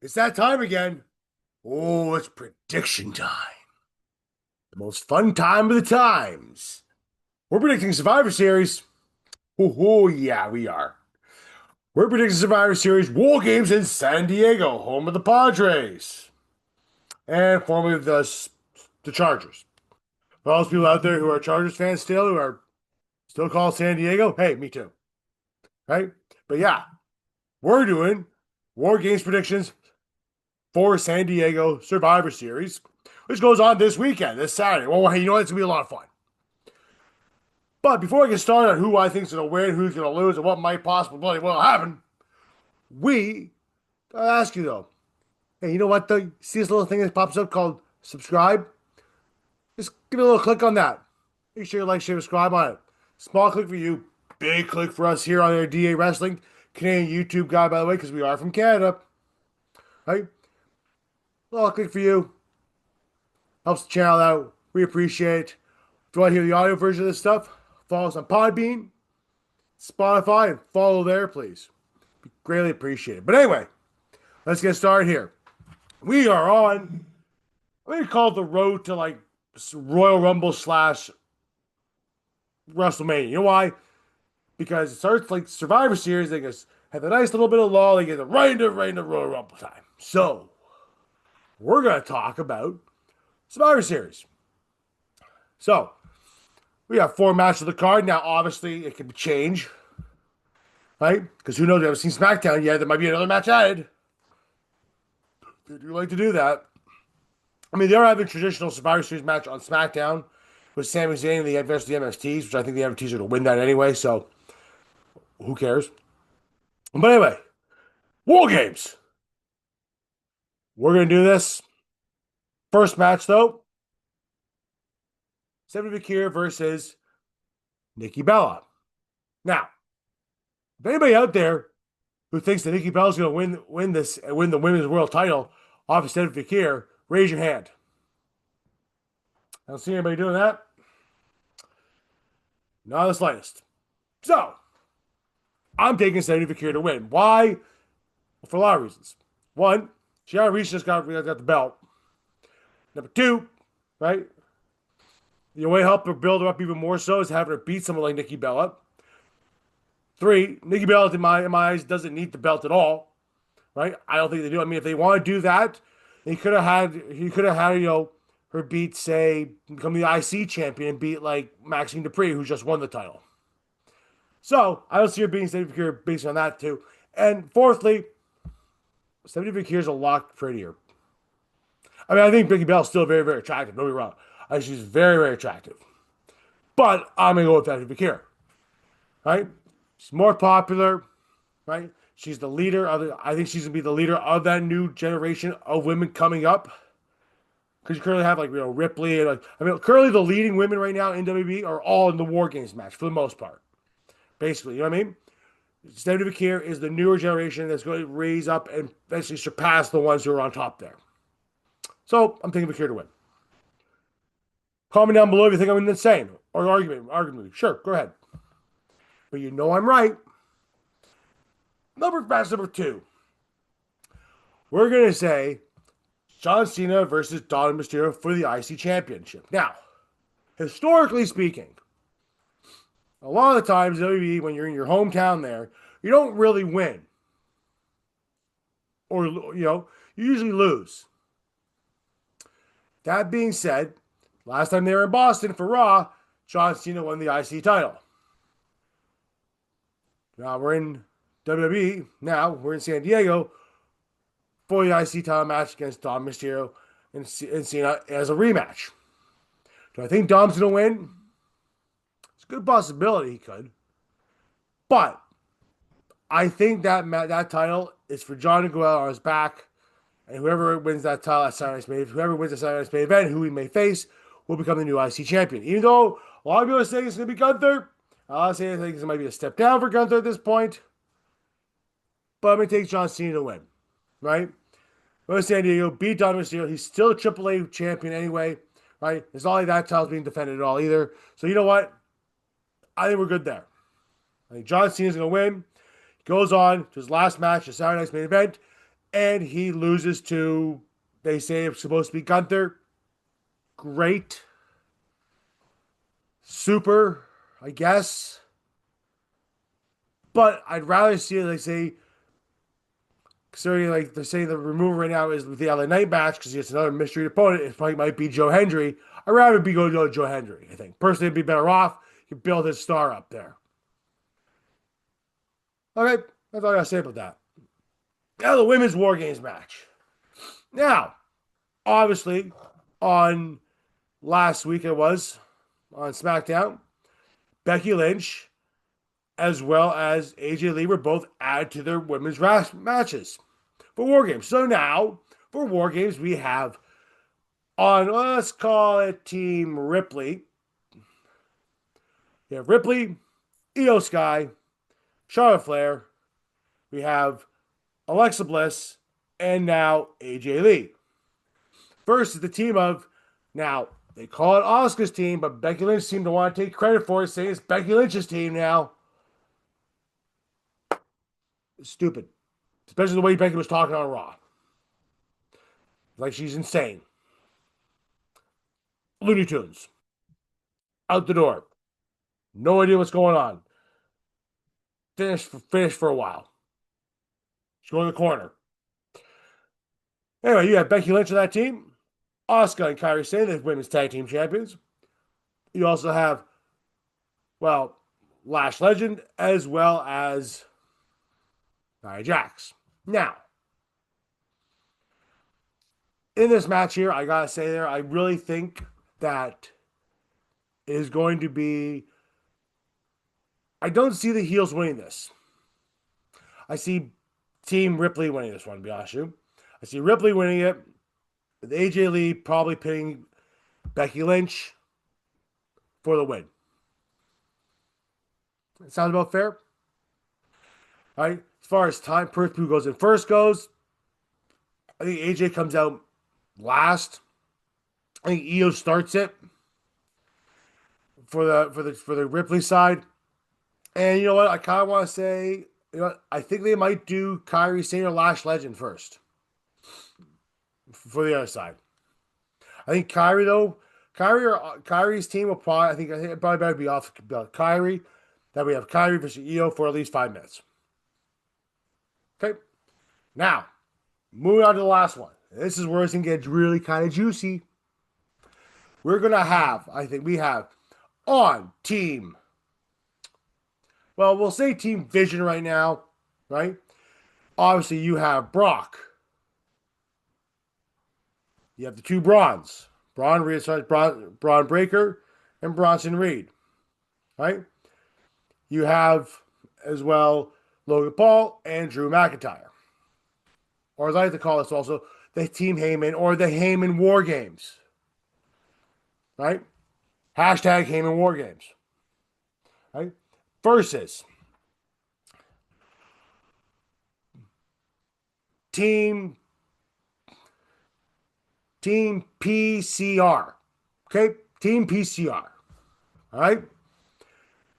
It's that time again. Oh, it's prediction time. The most fun time of the times. We're predicting Survivor Series. Oh, yeah, we are. We're predicting Survivor Series War Games in San Diego, home of the Padres, and formerly of the Chargers. For all those people out there who are Chargers fans still, who are still called San Diego, hey, me too. Right? But yeah, we're doing War Games predictions for San Diego Survivor Series, which goes on this weekend, this Saturday. Well, hey, you know what? It's going to be a lot of fun. But before I get started on who I think is going to win, who's going to lose, and what might possibly well happen, we ask you though, hey, you know what? See this little thing that pops up called subscribe? Just give it a little click on that. Make sure you like, share, subscribe on it. Small click for you, big click for us here on our DA Wrestling, Canadian YouTube guy, by the way, because we are from Canada. Right? Little click for you. Helps the channel out. We appreciate it. If you want to hear the audio version of this stuff, follow us on Podbean, Spotify, and follow there, please. Be greatly appreciated. But anyway, let's get started here. We are on, I'm going to call it the road to like Royal Rumble slash WrestleMania. You know why? Because it starts like Survivor Series. They just have a nice little bit of lull. They get right into Royal Rumble time. So, we're going to talk about Survivor Series. So, we have 4 matches of the card. Now, obviously, it can change. Right? Because who knows? We haven't seen SmackDown yet. There might be another match added. They do like to do that. I mean, they're having a traditional Survivor Series match on SmackDown with Sami Zayn and the versus the MSTs, which I think the MSTs are going to win that anyway, so who cares? But anyway, War Games. We're going to do this. First match, though, Cena versus Nikki Bella. Now, if anybody out there who thinks that Nikki Bella's going to win the women's world title off of Cena Vakir, raise your hand. I don't see anybody doing that. Not the slightest. So, I'm taking Cena Vakir to win. Why? Well, for a lot of reasons. One, Gianna Reese just got the belt. Number 2, right? The way to help her build her up even more so is having her beat someone like Nikki Bella. 3, Nikki Bella, in my eyes, doesn't need the belt at all. Right? I don't think they do. I mean, if they want to do that, he could have had, her beat, say, become the IC champion, beat like Maxine Dupree, who just won the title. So I don't see her being Cena Vakir based on that too. And fourthly, Cena Vakir is a lot prettier. I mean, I think Nikki Bella's still very, very attractive. Don't be wrong. I think she's very, very attractive. But I'm going to go with Cena Vakir. Right? She's more popular. Right? She's the leader I think she's going to be the leader of that new generation of women coming up. Because you currently have Ripley and currently the leading women right now in WWE are all in the War Games match for the most part. Basically, you know what I mean? Cena Vakir is the newer generation that's going to raise up and eventually surpass the ones who are on top there. So I'm thinking Vakir to win. Comment down below if you think I'm insane or argument. Sure, go ahead. But you know I'm right. Match number 2. We're going to say John Cena versus Dominic Mysterio for the IC Championship. Now, historically speaking, a lot of the times, WWE, when you're in your hometown there, you don't really win. Or, you usually lose. That being said, last time they were in Boston for Raw, John Cena won the IC title. Now we're in WWE. Now we're in San Diego for the IC title match against Dom Mysterio and Cena as a rematch. Do I think Dom's going to win? It's a good possibility he could. But I think that title is for John to go out on his back, and whoever wins that title at Saturday Night's Main Event, who he may face, will become the new IC champion. Even though a lot of people are saying it's going to be Gunther, I think it might be a step down for Gunther at this point. But I'm going to take John Cena to win. Right? Go to San Diego, beat Don Mysterio. He's still a AAA champion anyway. Right? It's not like that title's being defended at all either. So you know what? I think we're good there. I think John Cena's going to win. He goes on to his last match, the Saturday Night's Main Event, and he loses to, they say it's supposed to be Gunther. Great. Super, I guess. But I'd rather see it, like, say, considering like they're saying the removal right now is with the LA Knight match because it's another mystery opponent. It probably might be Joe Hendry. I'd rather be going to Joe Hendry. I think personally, it'd be better off. You build his star up there. Okay, that's all I gotta say about that. Now the women's War Games match. Now, obviously, on last week it was on SmackDown, Becky Lynch as well as AJ Lee were both added to their women's matches for War Games. So now for War Games we have on, let's call it Team Ripley. We have Ripley, Io Sky, Charlotte Flair. We have Alexa Bliss, and now AJ Lee. First is the team of, now they call it Asuka's team, but Becky Lynch seemed to want to take credit for it, saying it's Becky Lynch's team now. It's stupid. Especially the way Becky was talking on Raw. Like she's insane. Looney Tunes. Out the door. No idea what's going on. Finish for a while. She's going to the corner. Anyway, you have Becky Lynch on that team. Asuka and Kairi Sane, the women's tag team champions. You also have, well, Lash Legend as well as Nia Jax. Now, in this match here, I gotta say I really think that it is going to be. I don't see the heels winning this. I see Team Ripley winning this one, to be honest with you. I see Ripley winning it, with AJ Lee probably pinning Becky Lynch for the win. That sounds about fair? All right. As far as time, who goes in first goes, I think AJ comes out last. I think Io starts it for the Ripley side. And you know what? I kind of want to say, you know what? I think they might do Kairi Sane or Lash Legend first for the other side. I think Kairi though, Kairi's team will probably. I think it probably better be off Kairi. That we have Kairi versus Io for at least 5 minutes. Okay. Now, moving on to the last one. This is where it's going to get really kind of juicy. We're going to have, I think we have on team, well, we'll say Team Vision right now, right? Obviously, you have Brock. You have the two Brawns. Braun Breaker and Bronson Reed, right? You have as well Logan Paul and Drew McIntyre. Or as I like to call this also, the Team Heyman or the Heyman War Games. Right? Hashtag Heyman War Games. Right? Versus Team PCR. Okay? Team PCR. All right?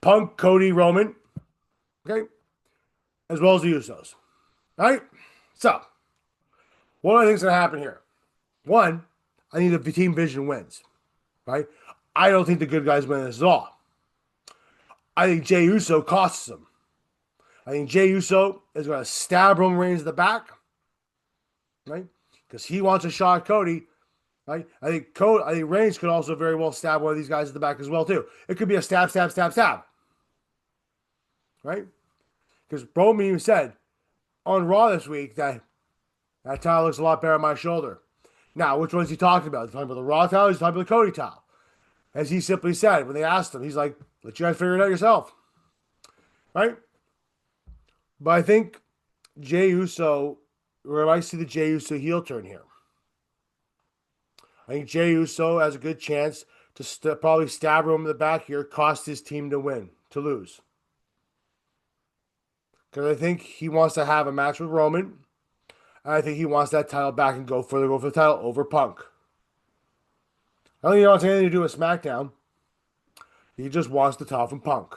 Punk, Cody, Roman. Okay? As well as the Usos. All right? So, what I think is going to happen here? One, I think the Team Vision wins. Right? I don't think the good guys win this at all. I think Jey Uso costs them. I think Jey Uso is going to stab Roman Reigns in the back. Right? Because he wants a shot at Cody. Right? I think Reigns could also very well stab one of these guys at the back as well, too. It could be a stab. Right? Because Roman even said on Raw this week that towel looks a lot better on my shoulder. Now, which one is he talking about? He's talking about the Raw towel, he's talking about the Cody towel. As he simply said when they asked him, he's like, let you guys figure it out yourself. Right? But I think Jey Uso, where I see the Jey Uso heel turn here. I think Jey Uso has a good chance to probably stab Roman in the back here, cost his team to lose. Because I think he wants to have a match with Roman. And I think he wants that title back and go for the title over Punk. I don't think he wants anything to do with SmackDown. He just wants the title from Punk.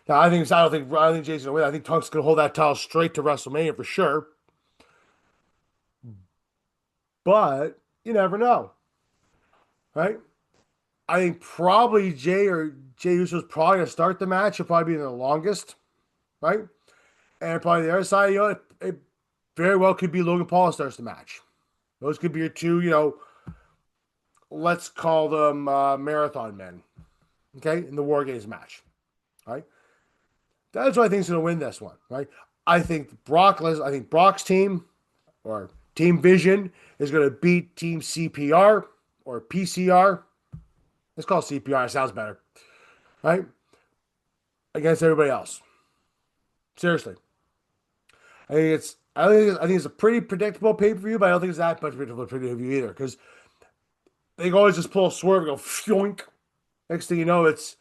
Now I don't think Jay's gonna win. I think Punk's gonna hold that title straight to WrestleMania for sure. but you never know, right? I think probably Jey Uso's probably gonna start the match. He'll probably be in the longest, right? And probably the other side, it very well could be Logan Paul starts the match. Those could be your two, let's call them marathon men, okay, in the War Games match, right? That's what I think is going to win this one, right? I think Brock's team or Team Vision is going to beat Team CPR or PCR. Let's call it CPR. It sounds better, right? Against everybody else. Seriously, I think it's a pretty predictable pay per view, but I don't think it's that much predictable pay per view either because they can always just pull a swerve and go fyoink. Next thing you know, it's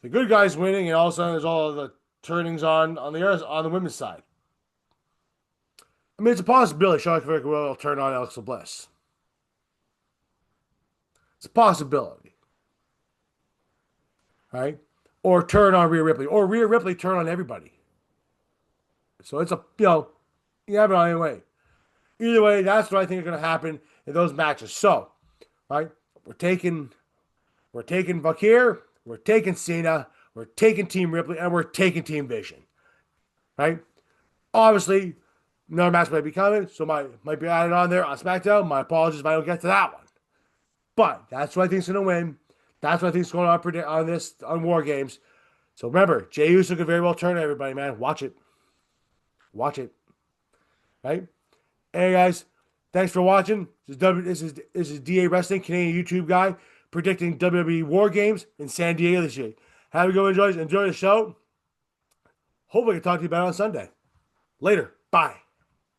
the good guys winning, and all of a sudden there's all of the turnings on the women's side. I mean, it's a possibility. Charlotte Flair will turn on Alexa Bliss. It's a possibility, right? Or turn on Rhea Ripley, or Rhea Ripley turn on everybody. So it's you have it on any way. Either way, that's what I think is going to happen in those matches. So, right, we're taking VAQUER, we're taking Cena, we're taking Team Ripley, and we're taking Team Vision, right? Obviously, another match might be coming, so might be added on there on SmackDown. My apologies if I don't get to that one. But that's what I think is going to win. That's what I think is going on War Games. So remember, Jey Uso could very well turn everybody, man. Watch it. Watch it. Right? Hey guys, thanks for watching. This is DA Wrestling, Canadian YouTube guy, predicting WWE War Games in San Diego this year. Have a good one, enjoy the show. Hopefully I can talk to you about it on Sunday. Later. Bye.